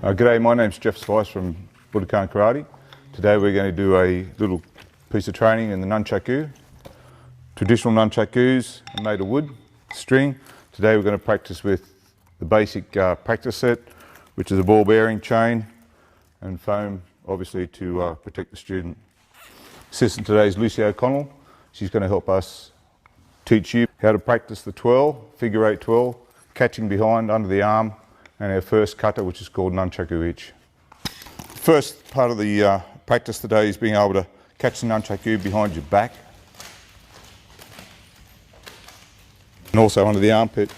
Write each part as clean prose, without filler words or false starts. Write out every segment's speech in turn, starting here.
G'day, my name's Jeff Spice from Budokan Karate. Today we're going to do a little piece of training in the nunchaku. Traditional nunchakus are made of wood, string. Today we're going to practice with the basic practice set, which is a ball bearing, chain and foam, obviously to protect the student. Assistant today is Lucy O'Connell. She's going to help us teach you how to practice the twirl, figure 8 twirl, catching behind under the arm, and our first kata, which is called nunchaku ichi. First part of the practice today is being able to catch the nunchaku behind your back and also under the armpit.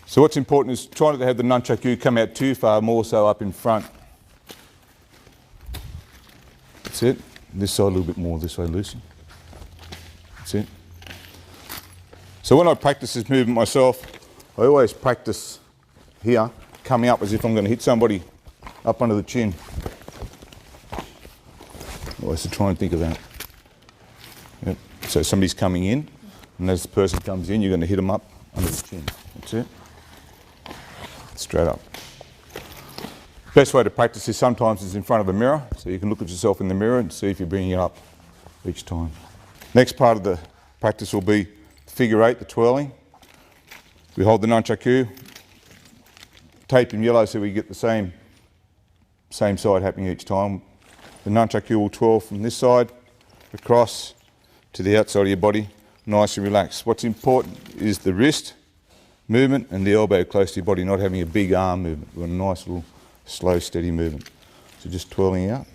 So what's important is trying not to have the nunchaku come out too far, more so up in front. That's it. This side a little bit more this way, Lucy. That's it. So when I practice this movement myself, I always practice here, coming up as if I'm going to hit somebody up under the chin. Always to try and think of that. Yep. So somebody's coming in, and as the person comes in, you're going to hit them up under the chin. That's it. Straight up. Best way to practice this sometimes is in front of a mirror, so you can look at yourself in the mirror and see if you're bringing it up each time. Next part of the practice will be figure 8, the twirling. We hold the nunchaku, tape in yellow so we get the same side happening each time. The nunchaku will twirl from this side across to the outside of your body, nice and relaxed. What's important is the wrist movement and the elbow close to your body, not having a big arm movement. We want a nice little slow, steady movement. So just twirling out.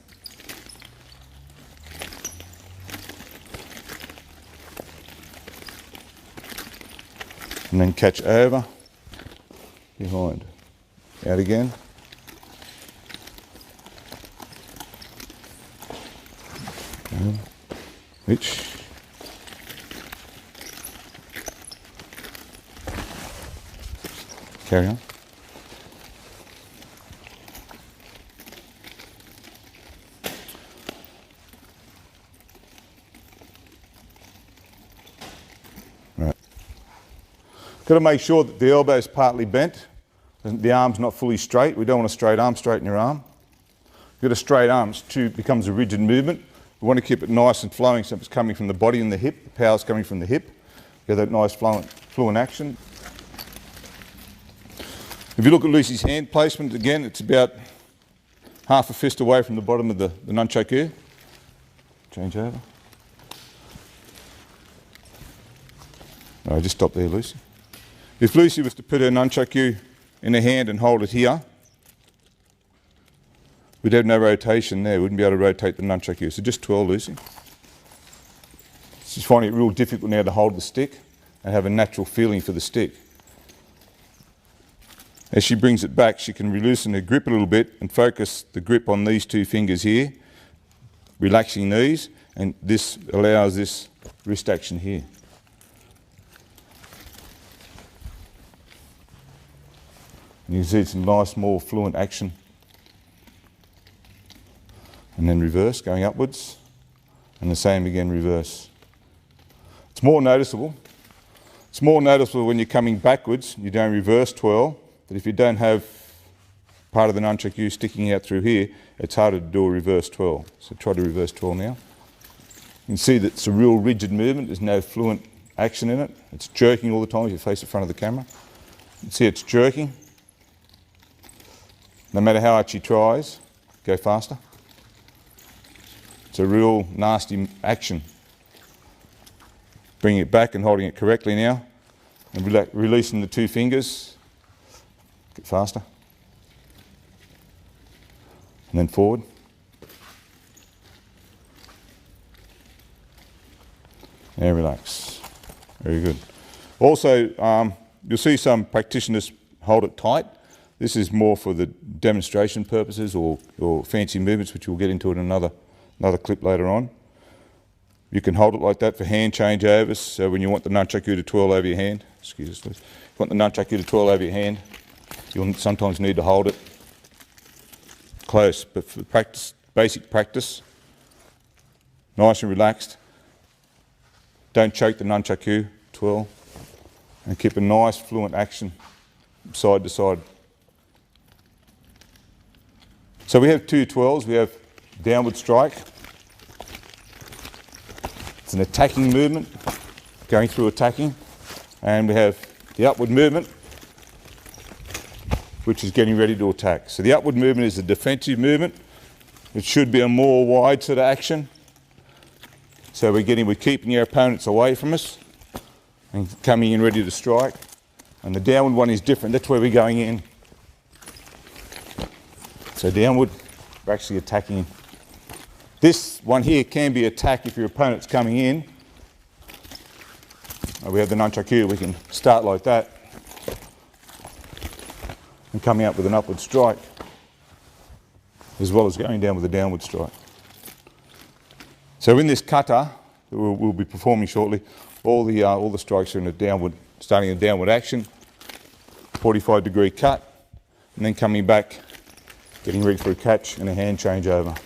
And then catch over, behind, out again. Ichi. Carry on. Got to make sure that the elbow is partly bent, the arm's not fully straight. We don't want a straight arm, straighten your arm. You've got a straight arm, it becomes a rigid movement. We want to keep it nice and flowing so it's coming from the body and the hip, the power's coming from the hip. Get that nice fluent action. If you look at Lucy's hand placement, again, it's about half a fist away from the bottom of the nunchaku. Change over. No, just stop there, Lucy. If Lucy was to put her nunchaku in her hand and hold it here, we'd have no rotation there. We wouldn't be able to rotate the nunchaku. So just twirl, Lucy. She's finding it real difficult now to hold the stick and have a natural feeling for the stick. As she brings it back, she can loosen her grip a little bit and focus the grip on these two fingers here, relaxing these, and this allows this wrist action here. And you can see some nice, more fluent action. And then reverse, going upwards. And the same again, reverse. It's more noticeable. It's more noticeable when you're coming backwards, you don't reverse twirl, but if you don't have part of the nunchaku sticking out through here, it's harder to do a reverse twirl. So try to reverse twirl now. You can see that it's a real rigid movement, there's no fluent action in it. It's jerking all the time as you face the front of the camera. You can see it's jerking. No matter how hard she tries, go faster. It's a real nasty action. Bringing it back and holding it correctly now, and releasing the two fingers. Get faster. And then forward. And relax. Very good. Also, you'll see some practitioners hold it tight. This is more for the demonstration purposes or fancy movements, which we'll get into in another clip later on. You can hold it like that for hand changeovers. So when you want the nunchaku to twirl over your hand, excuse us, please. If you want the nunchaku to twirl over your hand, you'll sometimes need to hold it close. But for practice, basic practice, nice and relaxed. Don't choke the nunchaku, twirl, and keep a nice fluent action side to side. So we have two 12s. We have downward strike. It's an attacking movement, going through attacking. And we have the upward movement, which is getting ready to attack. So the upward movement is a defensive movement. It should be a more wide sort of action. So we're keeping our opponents away from us and coming in ready to strike. And the downward one is different. That's where we're going in. So downward, we're actually attacking. This one here can be attack if your opponent's coming in. We have the nunchuck here, we can start like that and coming up with an upward strike as well as going down with a downward strike. So in this kata that we'll be performing shortly, all the strikes are in a downward, starting a downward action, 45-degree cut, and then coming back, getting ready for a catch and a hand changeover.